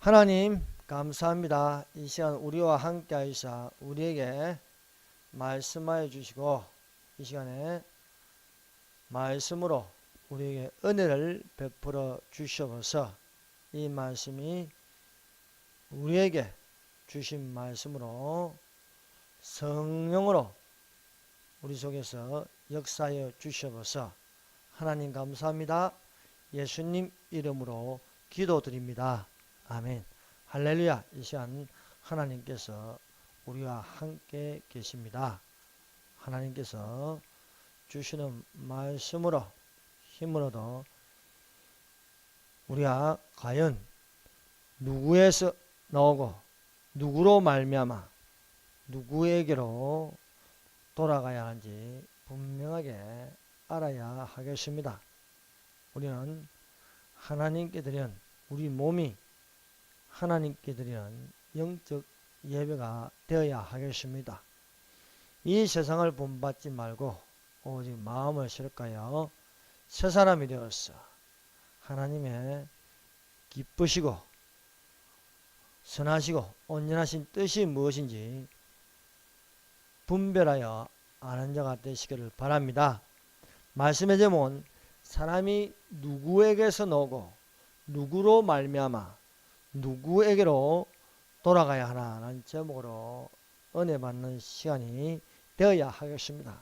하나님 감사합니다. 이 시간 우리와 함께 하시사 우리에게 말씀하여 주시고 이 시간에 말씀으로 우리에게 은혜를 베풀어 주시옵소서. 이 말씀이 우리에게 주신 말씀으로 성령으로 우리 속에서 역사하여 주시옵소서. 하나님 감사합니다. 예수님 이름으로 기도드립니다. 아멘. 할렐루야. 이 시간 하나님께서 우리와 함께 계십니다. 하나님께서 주시는 말씀으로 힘으로도 우리가 과연 누구에서 나오고 누구로 말미암아 누구에게로 돌아가야 하는지 분명하게 알아야 하겠습니다. 우리는 하나님께 드리는 우리 몸이 하나님께 드리는 영적 예배가 되어야 하겠습니다. 이 세상을 본받지 말고 오직 마음을 실까요 새 사람이 되어서 하나님의 기쁘시고 선하시고 온전하신 뜻이 무엇인지 분별하여 아는 자가 되시기를 바랍니다. 말씀의 제목은 사람이 누구에게서 나오고 누구로 말미암아 누구에게로 돌아가야 하나라는 제목으로 은혜 받는 시간이 되어야 하겠습니다.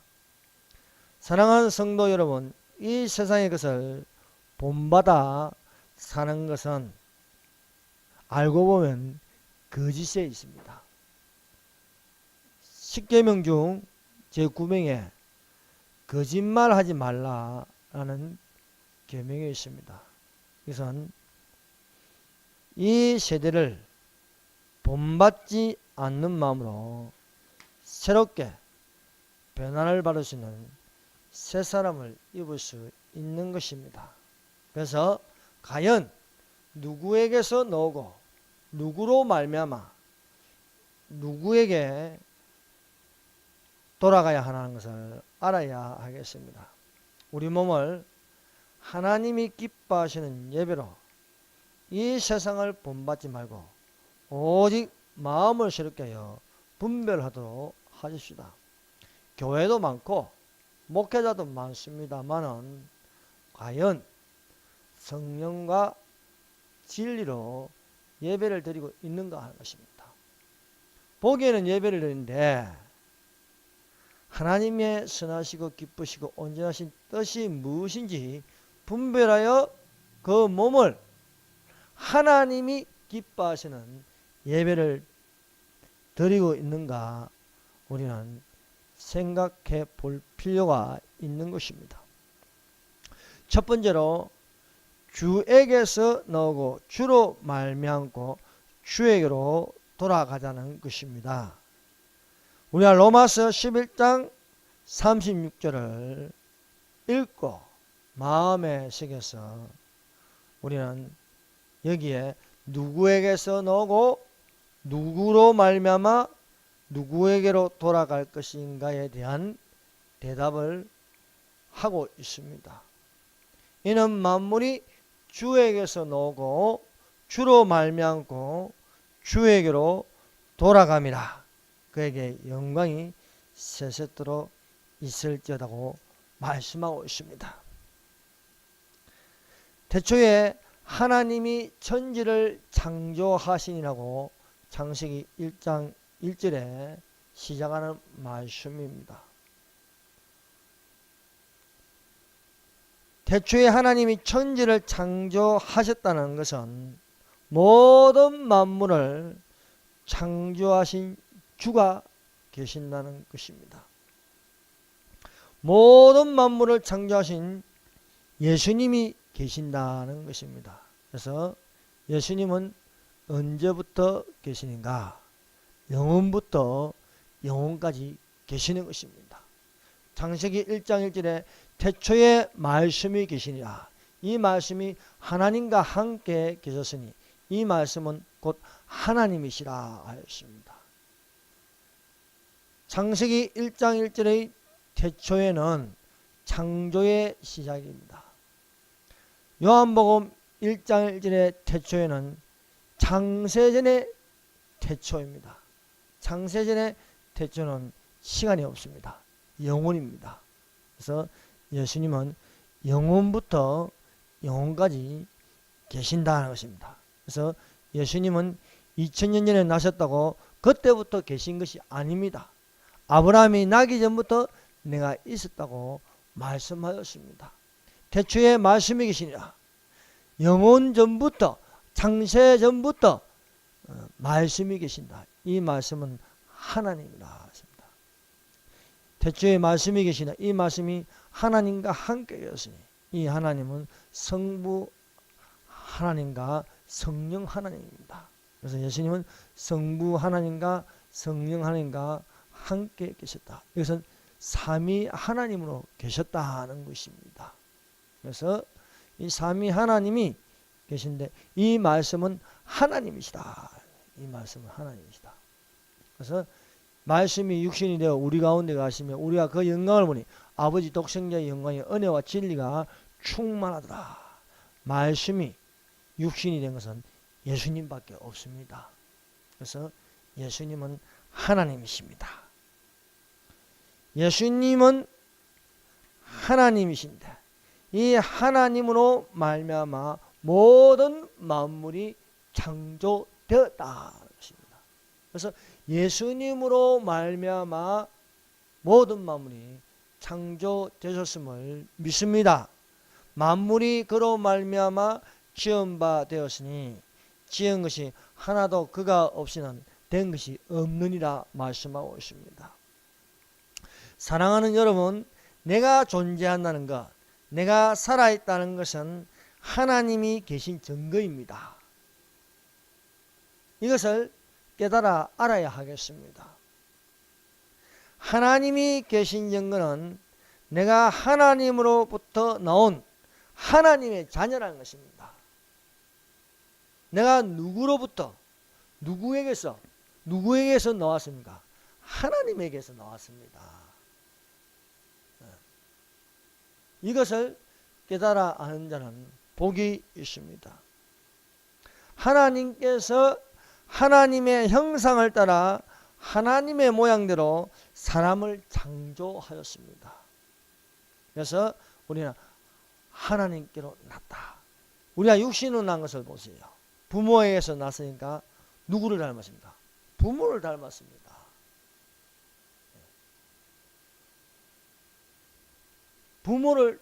사랑하는 성도 여러분, 이 세상의 것을 본받아 사는 것은 알고 보면 거짓에 있습니다. 십계명 중 제9명에 거짓말하지 말라라는 계명이 있습니다. 이것은 이 세대를 본받지 않는 마음으로 새롭게 변화를 받을 수 있는 새 사람을 입을 수 있는 것입니다. 그래서 과연 누구에게서 나오고 누구로 말미암아 누구에게 돌아가야 하는 것을 알아야 하겠습니다. 우리 몸을 하나님이 기뻐하시는 예배로 이 세상을 본받지 말고 오직 마음을 새롭게 하여 분별하도록 하십시다. 교회도 많고 목회자도 많습니다만은 과연 성령과 진리로 예배를 드리고 있는가 하는 것입니다. 보기에는 예배를 드리는데 하나님의 선하시고 기쁘시고 온전하신 뜻이 무엇인지 분별하여 그 몸을 하나님이 기뻐하시는 예배를 드리고 있는가 우리는 생각해 볼 필요가 있는 것입니다. 첫 번째로 주에게서 나오고 주로 말미암고 주에게로 돌아가자는 것입니다. 우리가 로마서 11장 36절을 읽고 마음에 새겨서 우리는 여기에 누구에게서 나오고 누구로 말미암아 누구에게로 돌아갈 것인가에 대한 대답을 하고 있습니다. 이는 만물이 주에게서 나오고 주로 말미암고 주에게로 돌아감이라. 그에게 영광이 세세토록 있을지어다고 말씀하고 있습니다. 태초에 하나님이 천지를 창조하시니라고 창세기 1장 1절에 시작하는 말씀입니다. 태초에 하나님이 천지를 창조하셨다는 것은 모든 만물을 창조하신 주가 계신다는 것입니다. 모든 만물을 창조하신 예수님이 계신다는 것입니다. 그래서 예수님은 언제부터 계시는가? 영원부터 영원까지 계시는 것입니다. 창세기 1장 1절에 태초에 말씀이 계시니라. 이 말씀이 하나님과 함께 계셨으니 이 말씀은 곧 하나님이시라 하였습니다. 창세기 1장 1절의 태초에는 창조의 시작입니다. 요한복음 1장 1절의 태초에는 창세전의 태초입니다. 창세전의 태초는 시간이 없습니다. 영원입니다. 그래서 예수님은 영원부터 영원까지 계신다는 것입니다. 그래서 예수님은 2000년 전에 나셨다고 그때부터 계신 것이 아닙니다. 아브라함이 나기 전부터 내가 있었다고 말씀하였습니다. 태초에 말씀이 계시니라. 영원 전부터, 창세 전부터 말씀이 계신다. 이 말씀은 하나님이라 하십니다. 태초에 말씀이 계시나, 이 말씀이 하나님과 함께 계셨으니 이 하나님은 성부 하나님과 성령 하나님입니다. 그래서 예수님은 성부 하나님과 성령 하나님과 함께 계셨다. 이것은 삼위 하나님으로 계셨다는 것입니다. 그래서 이 삼위 하나님이 계신데 이 말씀은 하나님이시다. 이 말씀은 하나님이시다. 그래서 말씀이 육신이 되어 우리 가운데 가시면 우리가 그 영광을 보니 아버지 독생자의 영광이 은혜와 진리가 충만하더라. 말씀이 육신이 된 것은 예수님밖에 없습니다. 그래서 예수님은 하나님이십니다. 예수님은 하나님이신데 이 하나님으로 말미암아 모든 만물이 창조되었다. 그래서 예수님으로 말미암아 모든 만물이 창조되셨음을 믿습니다. 만물이 그로 말미암아 지은 바 되었으니 지은 것이 하나도 그가 없이는 된 것이 없느니라 말씀하고 있습니다. 사랑하는 여러분, 내가 존재한다는 것, 내가 살아있다는 것은 하나님이 계신 증거입니다. 이것을 깨달아 알아야 하겠습니다. 하나님이 계신 증거는 내가 하나님으로부터 나온 하나님의 자녀라는 것입니다. 내가 누구로부터, 누구에게서 나왔습니까? 하나님에게서 나왔습니다. 이것을 깨달아 아는 자는 복이 있습니다. 하나님께서 하나님의 형상을 따라 하나님의 모양대로 사람을 창조하였습니다. 그래서 우리는 하나님께로 났다. 우리가 육신으로 난 것을 보세요. 부모에게서 났으니까 누구를 닮았습니까? 부모를 닮았습니다. 부모를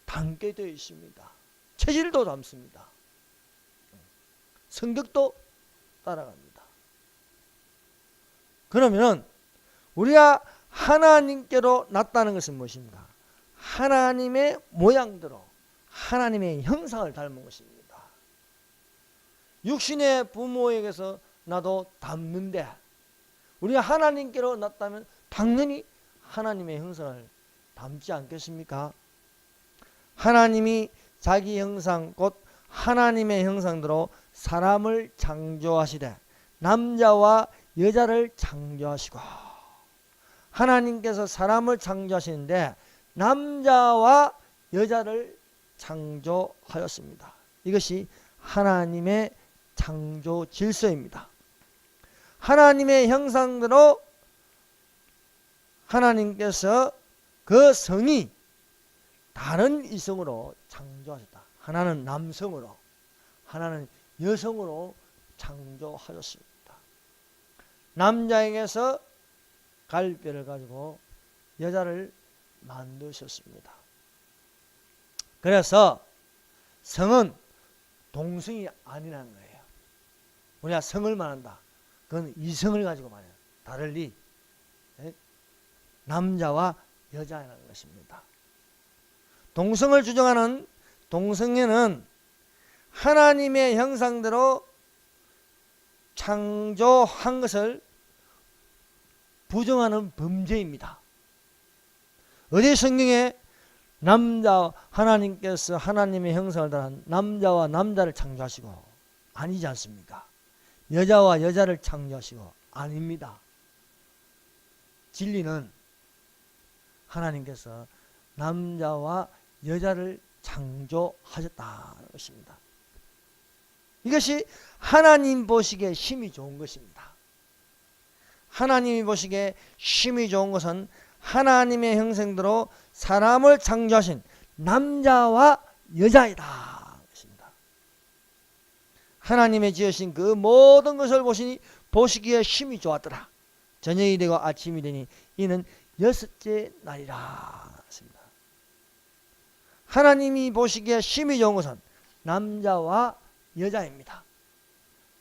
닮게 되어 있습니다. 체질도 닮습니다. 성격도 따라갑니다. 그러면 우리가 하나님께로 났다는 것은 무엇입니까? 하나님의 모양대로 하나님의 형상을 닮은 것입니다. 육신의 부모에게서 나도 닮는데 우리가 하나님께로 났다면 당연히 하나님의 형상을 닮지 않겠습니까? 하나님이 자기 형상 곧 하나님의 형상대로 사람을 창조하시되 남자와 여자를 창조하시고 하나님께서 사람을 창조하시는데 남자와 여자를 창조하였습니다. 이것이 하나님의 창조 질서입니다. 하나님의 형상대로 하나님께서 그 성이 다른 이성으로 창조하셨다. 하나는 남성으로, 하나는 여성으로 창조하셨습니다. 남자에게서 갈비뼈를 가지고 여자를 만드셨습니다. 그래서 성은 동성이 아니라는 거예요. 우리가 성을 말한다. 그건 이성을 가지고 말해요. 다르리 남자와 여자라는 것입니다. 동성을 주장하는 동성애는 하나님의 형상대로 창조한 것을 부정하는 범죄입니다. 어디 성경에 하나님께서 하나님의 형상을 따라 남자와 남자를 창조하시고 아니지 않습니까? 여자와 여자를 창조하시고 아닙니다. 진리는 하나님께서 남자와 여자를 창조하셨다는 것입니다. 이것이 하나님 보시기에 힘이 좋은 것입니다. 하나님이 보시기에 힘이 좋은 것은 하나님의 형상대로 사람을 창조하신 남자와 여자이다. 하나님의 지으신 그 모든 것을 보시기에 힘이 좋았더라. 저녁이 되고 아침이 되니 이는 6째 날이라. 하나님이 보시기에 힘이 좋은 것은 남자와 여자입니다.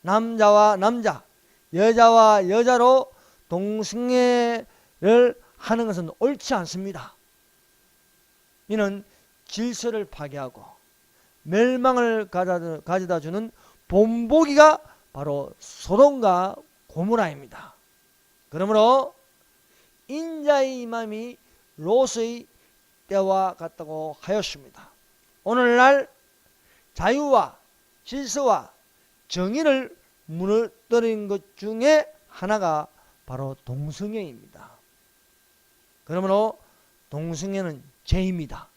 남자와 남자, 여자와 여자로 동성애를 하는 것은 옳지 않습니다. 이는 질서를 파괴하고 멸망을 가져다 주는 본보기가 바로 소돔과 고모라입니다. 그러므로 인자의 임함이 롯의 때와 같다고 하였습니다. 오늘날 자유와 질서와 정의를 무너뜨린 것 중에 하나가 바로 동성애입니다. 그러므로 동성애는 죄입니다.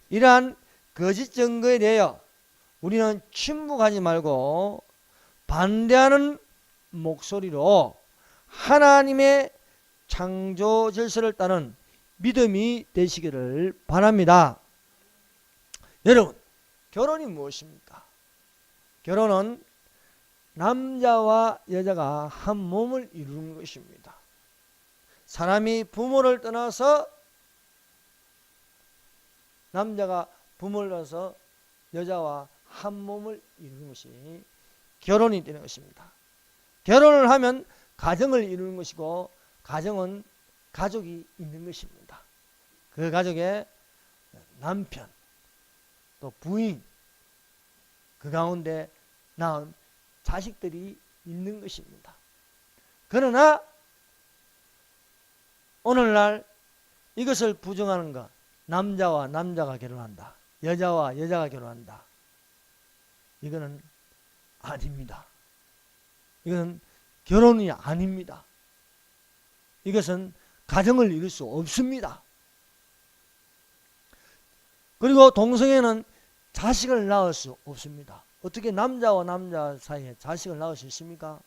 이러한 거짓 증거에 대하여 우리는 침묵하지 말고 반대하는 목소리로 하나님의 창조 질서를 따른 믿음이 되시기를 바랍니다. 여러분, 결혼이 무엇입니까? 결혼은 남자와 여자가 한 몸을 이루는 것입니다. 사람이 부모를 떠나서 남자가 부모를 떠나서 여자와 한 몸을 이루는 것이 결혼이 되는 것입니다. 결혼을 하면 가정을 이루는 것이고 가정은 가족이 있는 것입니다. 그 가족에 남편 또 부인 그 가운데 낳은 자식들이 있는 것입니다. 그러나 오늘날 이것을 부정하는 것, 남자와 남자가 결혼한다, 여자와 여자가 결혼한다, 이거는 아닙니다. 이건 결혼이 아닙니다. 이것은 가정을 이룰 수 없습니다. 그리고 동성애는 자식을 낳을 수 없습니다. 어떻게 남자와 남자 사이에 자식을 낳을 수 있습니까?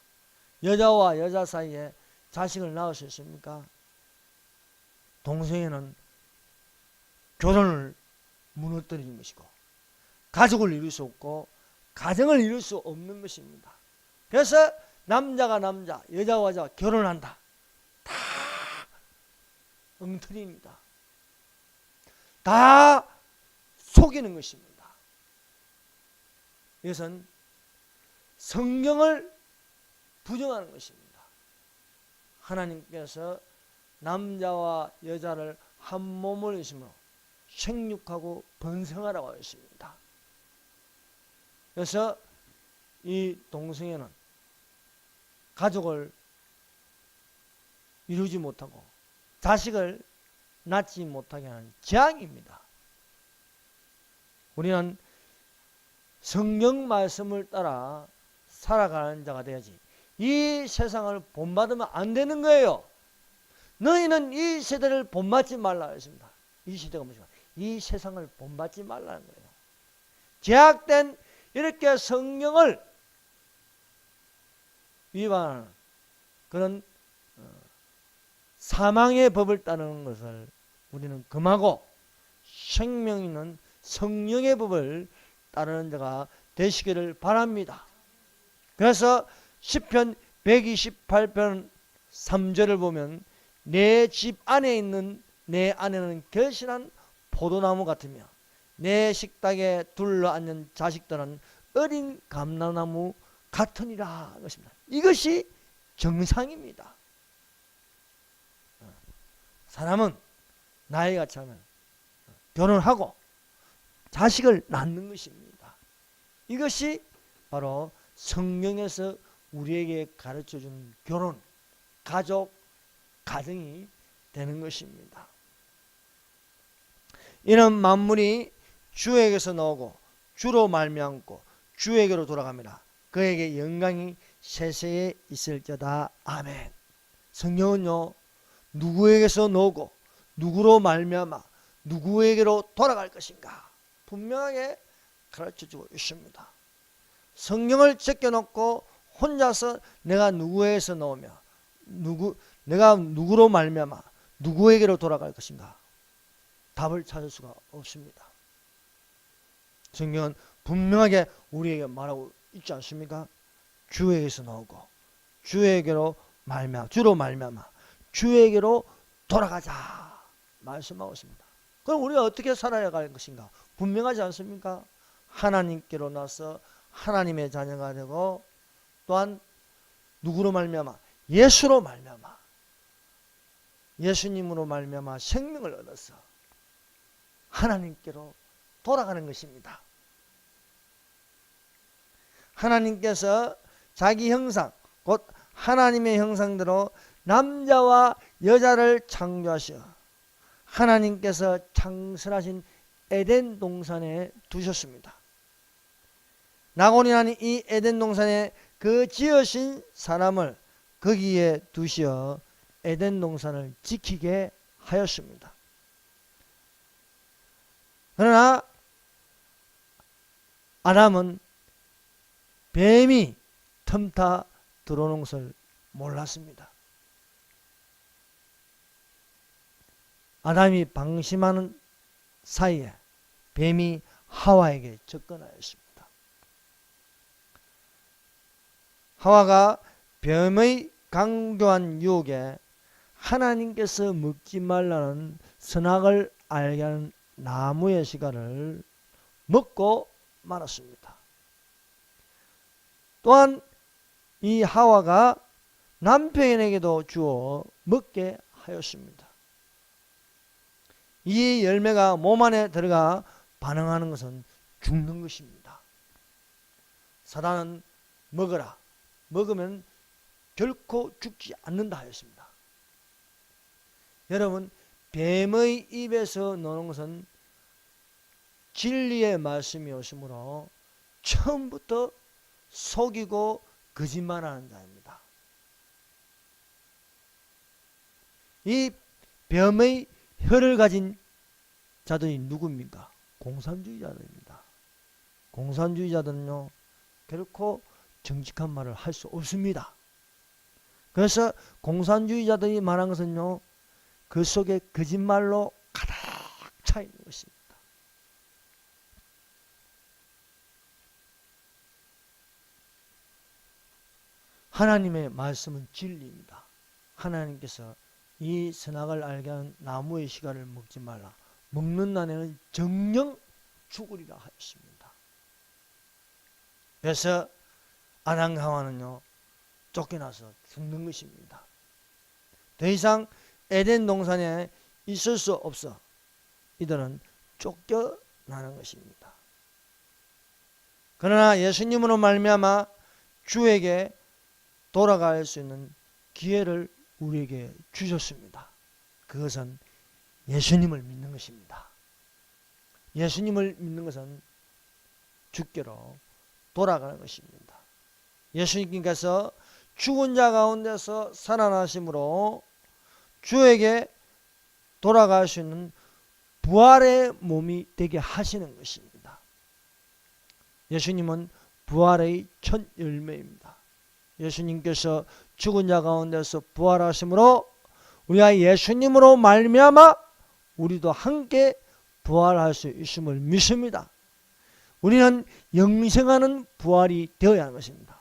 여자와 여자 사이에 자식을 낳을 수 있습니까? 동성애는 결혼을 무너뜨리는 것이고 가족을 이룰 수 없고 가정을 이룰 수 없는 것입니다. 그래서 남자가 남자, 여자와 여자가 결혼한다. 다 엉터리입니다. 다 속이는 것입니다. 이것은 성경을 부정하는 것입니다. 하나님께서 남자와 여자를 한 몸을 이루심으로 생육하고 번성하라고 하였습니다. 그래서 이 동성애는 가족을 이루지 못하고 자식을 낳지 못하게 하는 재앙입니다. 우리는 성경 말씀을 따라 살아가는 자가 되어야지 이 세상을 본받으면 안 되는 거예요. 너희는 이 세대를 본받지 말라 했습니다. 이 시대가 무엇인가? 이 세상을 본받지 말라는 거예요. 제약된 이렇게 성경을 위반하는 그런 사망의 법을 따르는 것을 우리는 금하고 생명 있는 성령의 법을 따르는 자가 되시기를 바랍니다. 그래서 시편 128편 3절을 보면 내 집 안에 있는 내 안에는 결실한 포도나무 같으며 내 식탁에 둘러앉는 자식들은 어린 감람나무 같으니라 것입니다. 이것이 정상입니다. 사람은 나이가 차면 결혼하고 자식을 낳는 것입니다. 이것이 바로 성경에서 우리에게 가르쳐준 결혼, 가족, 가정이 되는 것입니다. 이는 만물이 주에게서 나오고 주로 말미암고 주에게로 돌아갑니다. 그에게 영광이 세세에 있을지어다. 아멘. 성경은요, 누구에게서 나오고 누구로 말미암아 누구에게로 돌아갈 것인가 분명하게 가르쳐주고 있습니다. 성경을 제껴놓고 혼자서 내가 누구에게서 나오며 내가 누구로 말미암아 누구에게로 돌아갈 것인가, 답을 찾을 수가 없습니다. 성경은 분명하게 우리에게 말하고 있지 않습니까? 주에게서 나오고 주에게로 말미암아, 주로 말미암아 주에게로 돌아가자 말씀하고 있습니다. 그럼 우리가 어떻게 살아야 할 것인가? 분명하지 않습니까? 하나님께로 나서 하나님의 자녀가 되고, 또한 누구로 말미암아? 예수로 말미암아, 예수님으로 말미암아 생명을 얻어서 하나님께로 돌아가는 것입니다. 하나님께서 자기 형상, 곧 하나님의 형상대로 남자와 여자를 창조하셔 하나님께서 창설하신 에덴 동산에 두셨습니다. 낙원이 아닌 이 에덴 동산에 그 지으신 사람을 거기에 두시어 에덴 동산을 지키게 하였습니다. 그러나 아담은 뱀이 틈타 들어오는 것을 몰랐습니다. 아담이 방심하는 사이에 뱀이 하와에게 접근하였습니다. 하와가 뱀의 강교한 유혹에 하나님께서 먹지 말라는 선악을 알게 하는 나무의 씨가를 먹고 말았습니다. 또한 이 하와가 남편에게도 주어 먹게 하였습니다. 이 열매가 몸 안에 들어가 반응하는 것은 죽는 것입니다. 사단은 먹어라, 먹으면 결코 죽지 않는다 하였습니다. 여러분, 뱀의 입에서 나오는 것은 진리의 말씀이 오시므로 처음부터 속이고 거짓말하는 자입니다. 이 뱀의 혀를 가진 자들이 누굽니까? 공산주의자들입니다. 공산주의자들은요, 결코 정직한 말을 할 수 없습니다. 그래서 공산주의자들이 말한 것은요, 그 속에 거짓말로 가득 차 있는 것입니다. 하나님의 말씀은 진리입니다. 하나님께서 이 선악을 알게 하는 나무의 씨가를 먹지 말라, 먹는 날에는 정령 죽으리라 하였습니다. 그래서 아담과 하와는요, 쫓겨나서 죽는 것입니다. 더 이상 에덴 동산에 있을 수 없어 이들은 쫓겨나는 것입니다. 그러나 예수님으로 말미암아 주에게 돌아갈 수 있는 기회를 우리에게 주셨습니다. 그것은 예수님을 믿는 것입니다. 예수님을 믿는 것은 주께로 돌아가는 것입니다. 예수님께서 죽은 자 가운데서 살아나심으로 주에게 돌아갈 수 있는 부활의 몸이 되게 하시는 것입니다. 예수님은 부활의 첫 열매입니다. 예수님께서 죽은 자 가운데서 부활하심으로 우리가 예수님으로 말미암아 우리도 함께 부활할 수 있음을 믿습니다. 우리는 영생하는 부활이 되어야 하는 것입니다.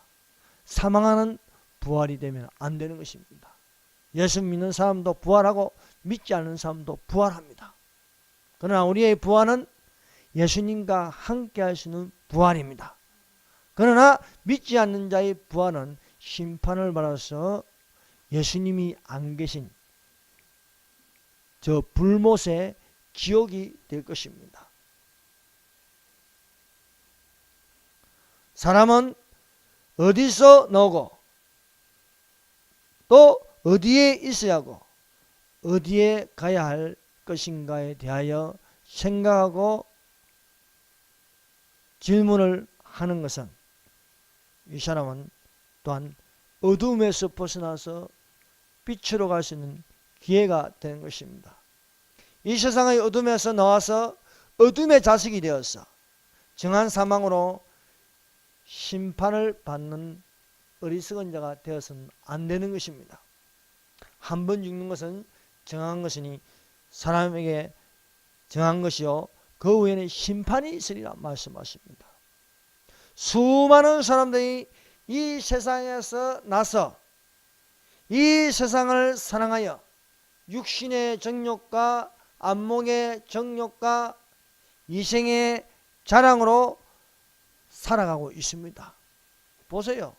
사망하는 부활이 되면 안 되는 것입니다. 예수 믿는 사람도 부활하고 믿지 않는 사람도 부활합니다. 그러나 우리의 부활은 예수님과 함께 할 수 있는 부활입니다. 그러나 믿지 않는 자의 부활은 심판을 받아서 예수님이 안 계신 저 불못의 지옥이 될 것입니다. 사람은 어디서 나오고 또 어디에 있어야 하고 어디에 가야 할 것인가에 대하여 생각하고 질문을 하는 것은 이 사람은 또한 어둠에서 벗어나서 빛으로 갈 수 있는 기회가 되는 것입니다. 이 세상의 어둠에서 나와서 어둠의 자식이 되어서 정한 사망으로 심판을 받는 어리석은 자가 되어서는 안 되는 것입니다. 한 번 죽는 것은 정한 것이니 사람에게 정한 것이요 그 후에는 심판이 있으리라 말씀하십니다. 수많은 사람들이 이 세상에서 나서 이 세상을 사랑하여 육신의 정욕과 안목의 정욕과 이생의 자랑으로 살아가고 있습니다. 보세요.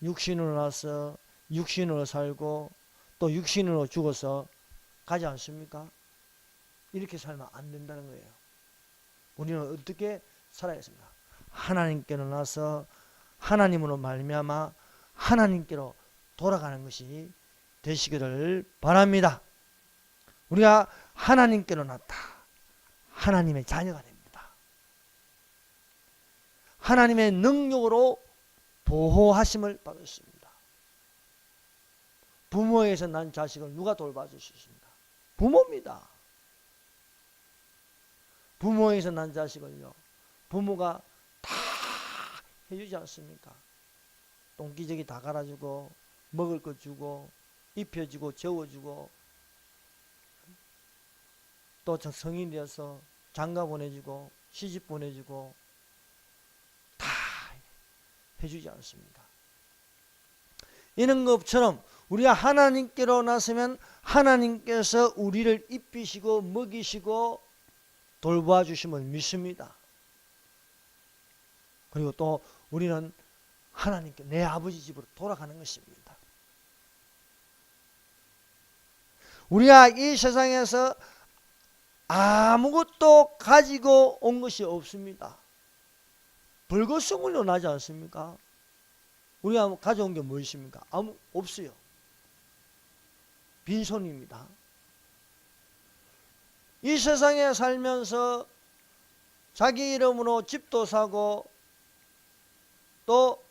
육신으로 나서 육신으로 살고 또 육신으로 죽어서 가지 않습니까? 이렇게 살면 안 된다는 거예요. 우리는 어떻게 살아야겠습니까? 하나님께로 나서 하나님으로 말미암아 하나님께로 돌아가는 것이 되시기를 바랍니다. 우리가 하나님께로 났다. 하나님의 자녀가 됩니다. 하나님의 능력으로 보호하심을 받았습니다. 부모에게서 난 자식을 누가 돌봐줄 수 있습니까? 부모입니다. 부모에게서 난 자식을요 부모가 다 해주지 않습니까? 똥기저귀 다 갈아주고 먹을 거 주고 입혀주고 재워주고 또 성인이 되어서 장가 보내주고 시집 보내주고 다 해주지 않습니다. 이런 것처럼 우리가 하나님께로 나서면 하나님께서 우리를 입히시고 먹이시고 돌보아 주심을 믿습니다. 그리고 또 우리는 하나님께 내 아버지 집으로 돌아가는 것입니다. 우리가 이 세상에서 아무것도 가지고 온 것이 없습니다. 불거스물로 나지 않습니까? 우리가 가져온 게 무엇입니까? 없어요. 빈손입니다. 이 세상에 살면서 자기 이름으로 집도 사고 또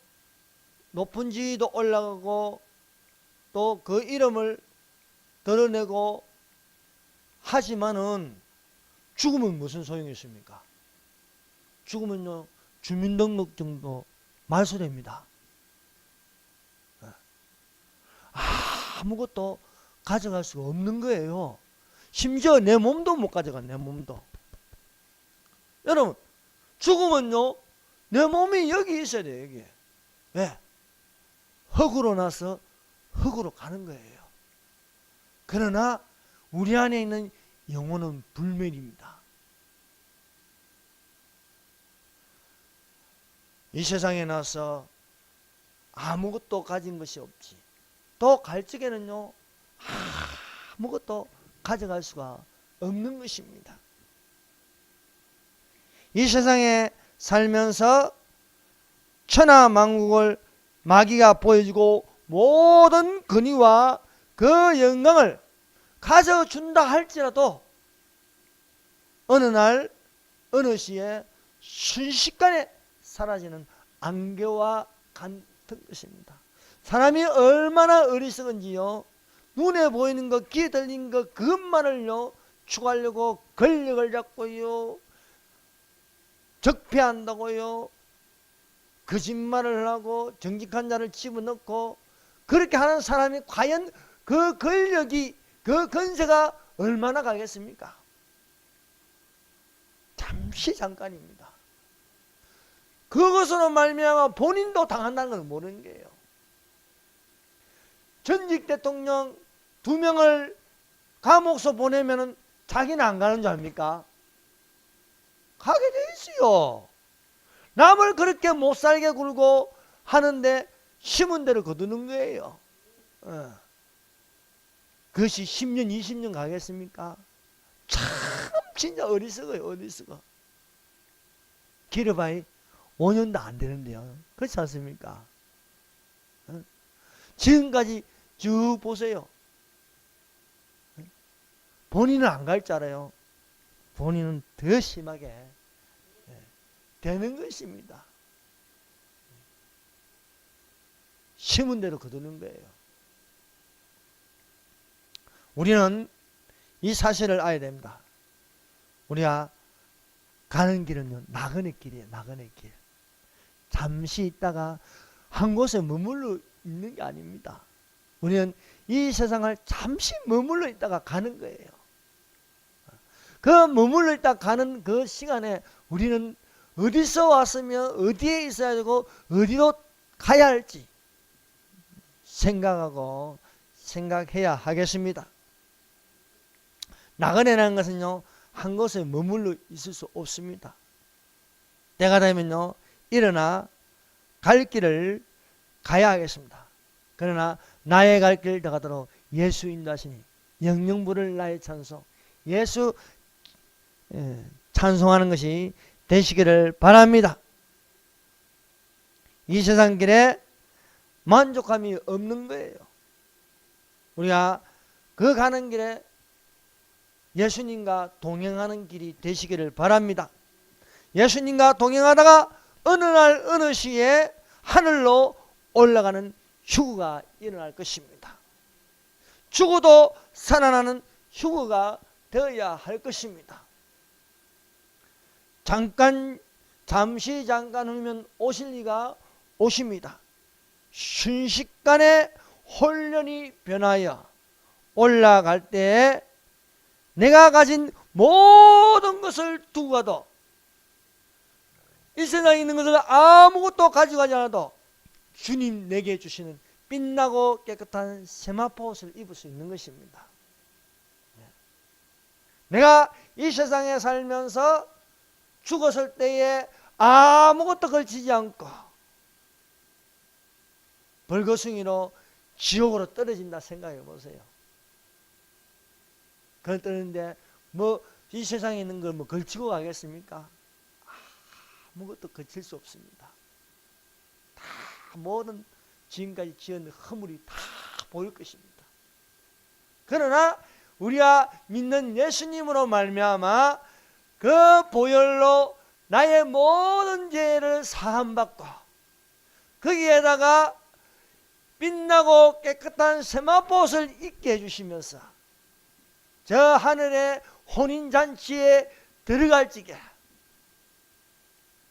높은 지위도 올라가고 또 그 이름을 드러내고 하지만은 죽으면 무슨 소용이 있습니까? 죽으면요 주민등록증도 말소됩니다. 아무것도 가져갈 수가 없는 거예요. 심지어 내 몸도 못 가져가. 내 몸도. 여러분 죽으면요 내 몸이 여기 있어야 돼요. 여기. 왜? 흙으로 나서 흙으로 가는 거예요. 그러나 우리 안에 있는 영혼은 불멸입니다. 이 세상에 나서 아무것도 가진 것이 없지. 또 갈 적에는요 아무것도 가져갈 수가 없는 것입니다. 이 세상에 살면서 천하만국을 마귀가 보여주고 모든 권위와 그 영광을 가져준다 할지라도 어느 날 어느 시에 순식간에 사라지는 안개와 같은 것입니다. 사람이 얼마나 어리석은지요 눈에 보이는 것, 귀에 들리는 것 그것만을요 추구하려고 권력을 잡고요 적폐한다고요 거짓말을 하고 정직한 자를 집어넣고 그렇게 하는 사람이 과연 그 권력이 그 권세가 얼마나 가겠습니까? 잠시 잠깐입니다. 그것으로 말미암아 본인도 당한다는 걸 모르는 거예요. 전직 대통령 2명을 감옥서 보내면은 자기는 안 가는 줄 압니까? 가게 돼 있어요. 남을 그렇게 못 살게 굴고 하는데 심은 대로 거두는 거예요. 그것이 10년 20년 가겠습니까? 참 진짜 어리석어요. 어리석어. 길어봐야 5년도 안 되는데요. 그렇지 않습니까? 지금까지 쭉 보세요. 본인은 안 갈 줄 알아요. 본인은 더 심하게 되는 것입니다. 심은 대로 거두는 거예요. 우리는 이 사실을 알아야 됩니다. 우리가 가는 길은요, 나그네 길이에요. 나그네 길. 잠시 있다가 한 곳에 머물러 있는 게 아닙니다. 우리는 이 세상을 잠시 머물러 있다가 가는 거예요. 그 머물러 있다 가는 그 시간에 우리는 어디서 왔으며 어디에 있어야 되고 어디로 가야 할지 생각해야 하겠습니다. 나그네라는 것은요, 한 곳에 머물러 있을 수 없습니다. 때가 되면요, 일어나 갈 길을 가야 하겠습니다. 그러나 나의 갈 길 가도록 예수 인도하시니 영영 부를 나의 찬송, 예수 찬송하는 것이 되시기를 바랍니다. 이 세상 길에 만족함이 없는 거예요. 우리가 그 가는 길에 예수님과 동행하는 길이 되시기를 바랍니다. 예수님과 동행하다가 어느 날 어느 시에 하늘로 올라가는 휴거가 일어날 것입니다. 죽어도 살아나는 휴거가 되어야 할 것입니다. 잠시 후면 오실 이가 오십니다. 순식간에 혼련이 변하여 올라갈 때에 내가 가진 모든 것을 두고 가도, 이 세상에 있는 것을 아무것도 가져가지 않아도 주님 내게 주시는 빛나고 깨끗한 세마포 옷을 입을 수 있는 것입니다. 내가 이 세상에 살면서 죽었을 때에 아무것도 걸치지 않고 벌거숭이로 지옥으로 떨어진다 생각해 보세요. 그걸 떨어지는데 이 세상에 있는 걸 걸치고 가겠습니까? 아무것도 걸칠 수 없습니다. 다 모든 지금까지 지은 허물이 다 보일 것입니다. 그러나 우리가 믿는 예수님으로 말미암아 그 보혈로 나의 모든 죄를 사함받고 거기에다가 빛나고 깨끗한 세마포옷을 입게 해주시면서 저 하늘의 혼인잔치에 들어갈 적에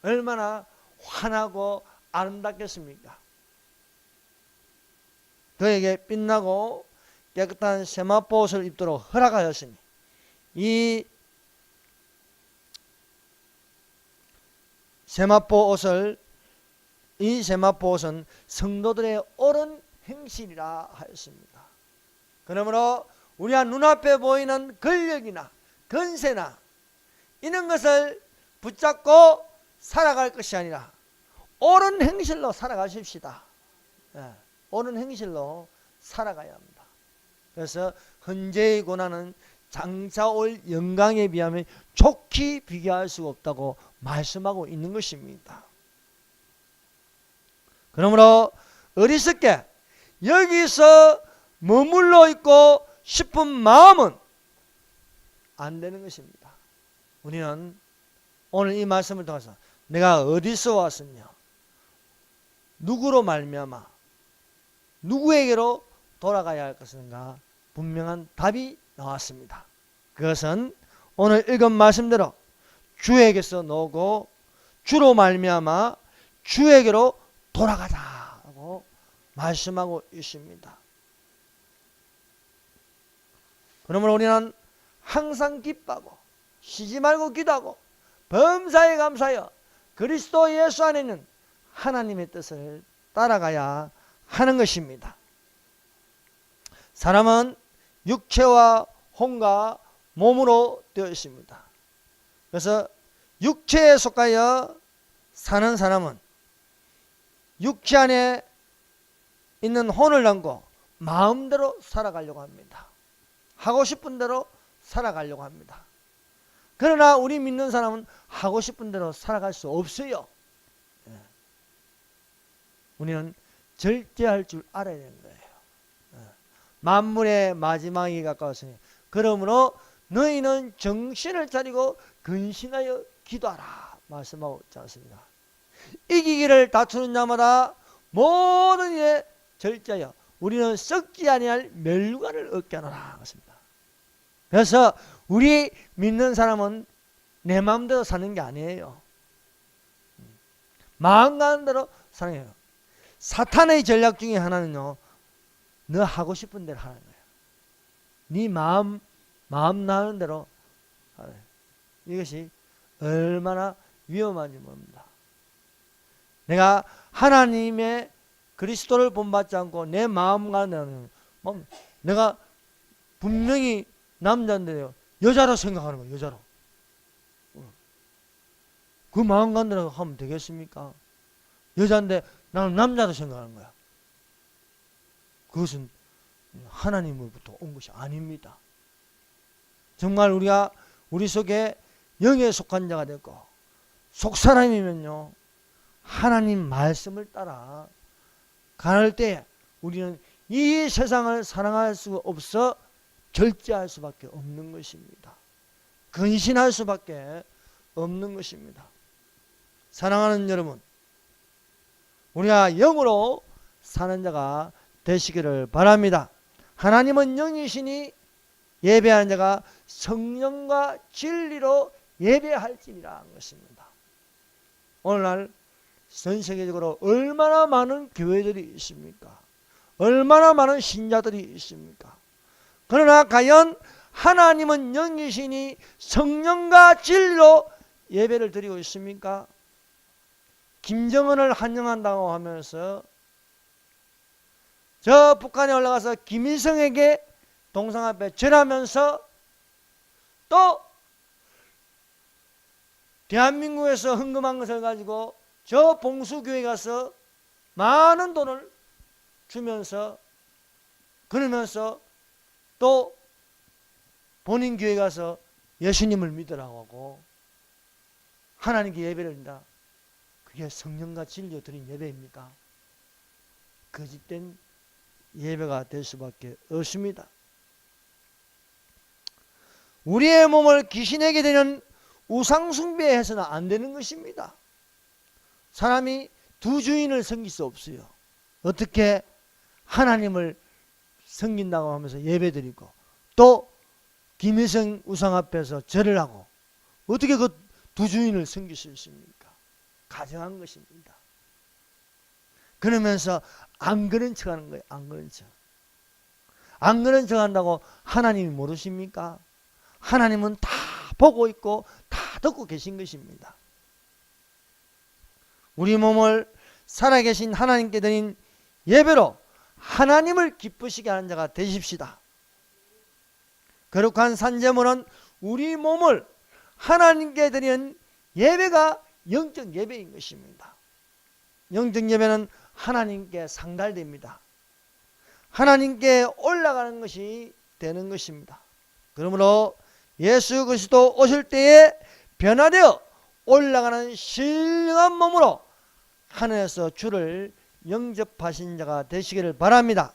얼마나 환하고 아름답겠습니까? 그에게 빛나고 깨끗한 세마포옷을 입도록 허락하였으니 이 세마포옷은 성도들의 옳은 행실이라 하였습니다. 그러므로 우리가 눈앞에 보이는 권력이나 권세나 이런 것을 붙잡고 살아갈 것이 아니라 옳은 행실로 살아가십시다. 옳은 행실로 살아가야 합니다. 그래서 현재의 고난은 장차 올 영광에 비하면 좋게 비교할 수가 없다고 말씀하고 있는 것입니다. 그러므로 어리석게 여기서 머물러 있고 싶은 마음은 안 되는 것입니다. 우리는 오늘 이 말씀을 통해서 내가 어디서 왔으며 누구로 말미암아 누구에게로 돌아가야 할 것인가 분명한 답이 나왔습니다. 그것은 오늘 읽은 말씀대로 주에게서 나오고 주로 말미암아 주에게로 돌아가자고 말씀하고 있습니다. 그러므로 우리는 항상 기뻐하고 쉬지 말고 기도하고 범사에 감사하여 그리스도 예수 안에 있는 하나님의 뜻을 따라가야 하는 것입니다. 사람은 육체와 혼과 몸으로 되어 있습니다. 그래서 육체에 속하여 사는 사람은 육체 안에 있는 혼을 담고 마음대로 살아가려고 합니다. 하고 싶은 대로 살아가려고 합니다. 그러나 우리 믿는 사람은 하고 싶은 대로 살아갈 수 없어요. 우리는 절제할 줄 알아야 되는 거예요. 만물의 마지막이 가까웠으니 그러므로 너희는 정신을 차리고 근신하여 기도하라 말씀하고 있지 않습니까? 이기기를 다투는 자마다 모든 일에 절제하여 우리는 썩지 아니할 멸류관을 얻게 하노라. 그래서 우리 믿는 사람은 내 마음대로 사는 게 아니에요. 마음 가는 대로 사는 거예요. 사탄의 전략 중에 하나는요, 너 하고 싶은 대로 하는 거예요. 네 마음 나는 대로 하는 거예요. 이것이 얼마나 위험한지 모릅니다. 내가 하나님의 그리스도를 본받지 않고 내 마음 가는 대로, 내가 분명히 남자인데요, 여자로 생각하는 거예요. 여자로. 그 마음 가는 대로 하면 되겠습니까? 여자인데 나는 남자로 생각하는 거야. 그것은 하나님으로부터 온 것이 아닙니다. 정말 우리가 우리 속에 영에 속한 자가 됐고 속사람이면요, 하나님 말씀을 따라 가는 때 우리는 이 세상을 사랑할 수가 없어 절제할 수밖에 없는 것입니다. 근신할 수밖에 없는 것입니다. 사랑하는 여러분, 우리가 영으로 사는 자가 되시기를 바랍니다. 하나님은 영이시니 예배하는 자가 성령과 진리로 예배할지니라 한 것입니다. 오늘날 전 세계적으로 얼마나 많은 교회들이 있습니까? 얼마나 많은 신자들이 있습니까? 그러나 과연 하나님은 영이시니 성령과 진리로 예배를 드리고 있습니까? 김정은을 환영한다고 하면서 저 북한에 올라가서 김일성에게 동상 앞에 절하면서 또 대한민국에서 헌금한 것을 가지고 저 봉수교회 가서 많은 돈을 주면서 그러면서 또 본인 교회 가서 예수님을 믿으라고 하고 하나님께 예배를 드린다. 그게 성령과 진리로 드린 예배입니까? 거짓된 예배가 될 수밖에 없습니다. 우리의 몸을 귀신에게 드리는 우상숭배해서는 안 되는 것입니다. 사람이 두 주인을 섬길 수 없어요. 어떻게 하나님을 섬긴다고 하면서 예배드리고 또 김일성 우상 앞에서 절을 하고 어떻게 그 두 주인을 섬길 수 있습니까? 가정한 것입니다. 그러면서 안 그런 척 하는 거예요. 안 그런 척. 안 그런 척 한다고 하나님이 모르십니까? 하나님은 다 보고 있고 다 듣고 계신 것입니다. 우리 몸을 살아계신 하나님께 드린 예배로 하나님을 기쁘시게 하는 자가 되십시다. 거룩한 산제물은 우리 몸을 하나님께 드리는 예배가 영적 예배인 것입니다. 영적 예배는 하나님께 상달됩니다. 하나님께 올라가는 것이 되는 것입니다. 그러므로 예수 그리스도 오실 때에 변화되어 올라가는 신령한 몸으로 하늘에서 주를 영접하신 자가 되시기를 바랍니다.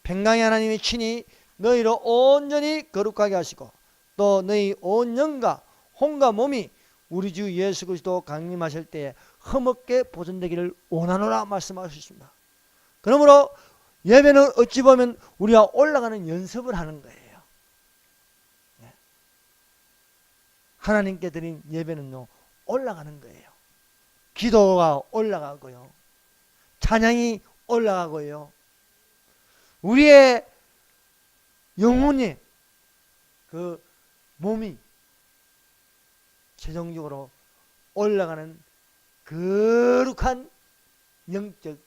평강의 하나님이 친히 너희를 온전히 거룩하게 하시고 또 너희 온 영과 혼과 몸이 우리 주 예수 그리스도 강림하실 때에 흠없게 보존되기를 원하노라 말씀하셨습니다. 그러므로 예배는 어찌 보면 우리가 올라가는 연습을 하는 거예요. 하나님께 드린 예배는요, 올라가는 거예요. 기도가 올라가고요, 찬양이 올라가고요, 우리의 영혼이 그 몸이 최종적으로 올라가는 거룩한 영적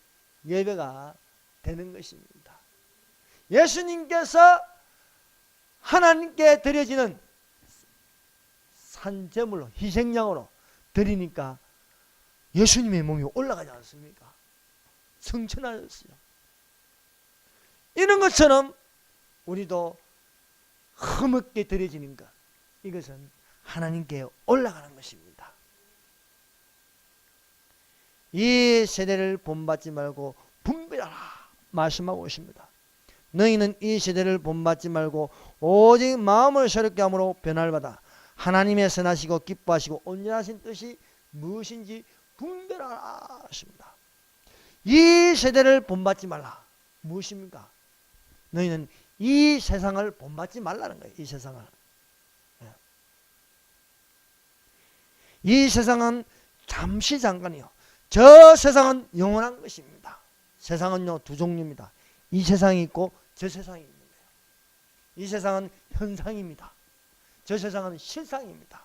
예배가 되는 것입니다. 예수님께서 하나님께 드려지는 산제물로 희생양으로 드리니까 예수님의 몸이 올라가지 않습니까? 성천하였어요. 이런 것처럼 우리도 흠없게 드려지는 것, 이것은 하나님께 올라가는 것입니다. 이 세대를 본받지 말고 분별하라 말씀하고 있습니다. 너희는 이 세대를 본받지 말고 오직 마음을 새롭게 함으로 변화를 받아 하나님의 선하시고 기뻐하시고 온전하신 뜻이 무엇인지 분별하라 하십니다. 이 세대를 본받지 말라. 무엇입니까? 너희는 이 세상을 본받지 말라는 거예요. 이 세상을. 이 세상은 잠시 잠깐이요. 저 세상은 영원한 것입니다. 세상은요, 두 종류입니다. 이 세상이 있고 저 세상이 있는 거예요. 이 세상은 현상입니다. 저 세상은 실상입니다.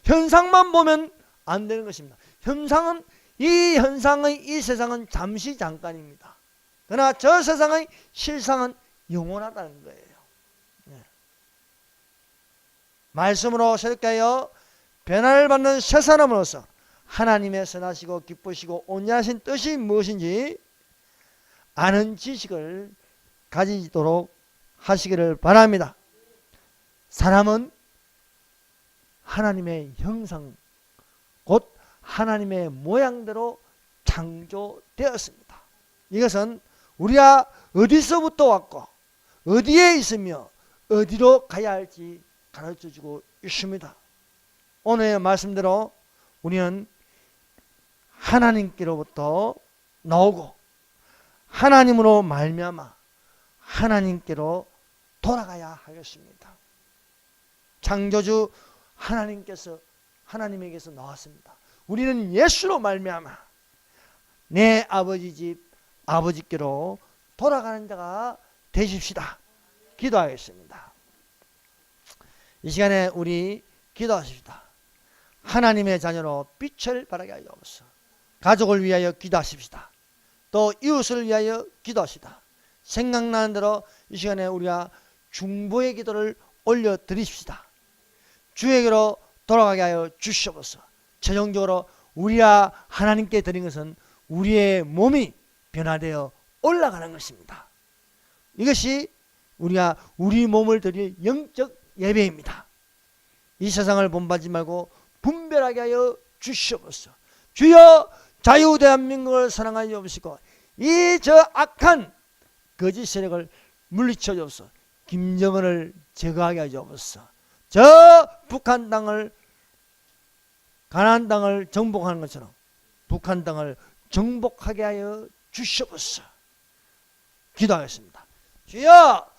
현상만 보면 안 되는 것입니다. 현상의 이 세상은 잠시 잠깐입니다. 그러나 저 세상의 실상은 영원하다는 거예요. 네. 말씀으로 새롭게하여 변화를 받는 새 사람으로서 하나님의 선하시고 기쁘시고 온전하신 뜻이 무엇인지 아는 지식을 가지도록 하시기를 바랍니다. 사람은 하나님의 형상, 곧 하나님의 모양대로 창조되었습니다. 이것은 우리가 어디서부터 왔고 어디에 있으며 어디로 가야 할지 가르쳐주고 있습니다. 오늘의 말씀대로 우리는 하나님께로부터 나오고 하나님으로 말미암아 하나님께로 돌아가야 하겠습니다. 창조주 하나님에게서 나왔습니다. 우리는 예수로 말미암아 내 아버지 집 아버지께로 돌아가는 자가 되십시다. 기도하겠습니다. 이 시간에 우리 기도하십시다. 하나님의 자녀로 빛을 발하게 하여 주옵소서. 가족을 위하여 기도하십시다. 또 이웃을 위하여 기도하시다. 생각나는 대로 이 시간에 우리가 중보의 기도를 올려드리십시다. 주에게로 돌아가게 하여 주시옵소서. 최종적으로 우리가 하나님께 드린 것은 우리의 몸이 변화되어 올라가는 것입니다. 이것이 우리가 우리 몸을 드릴 영적 예배입니다. 이 세상을 본받지 말고 분별하게 하여 주시옵소서. 주여 자유 대한민국을 사랑하여 주옵시고 이 저 악한 거짓 세력을 물리쳐 주옵소서. 김정은을 제거하게 하여 주옵소서. 저 북한 땅을 가나안 땅을 정복하는 것처럼 북한 땅을 정복하게 하여 주시옵소서. 기도하겠습니다. 주여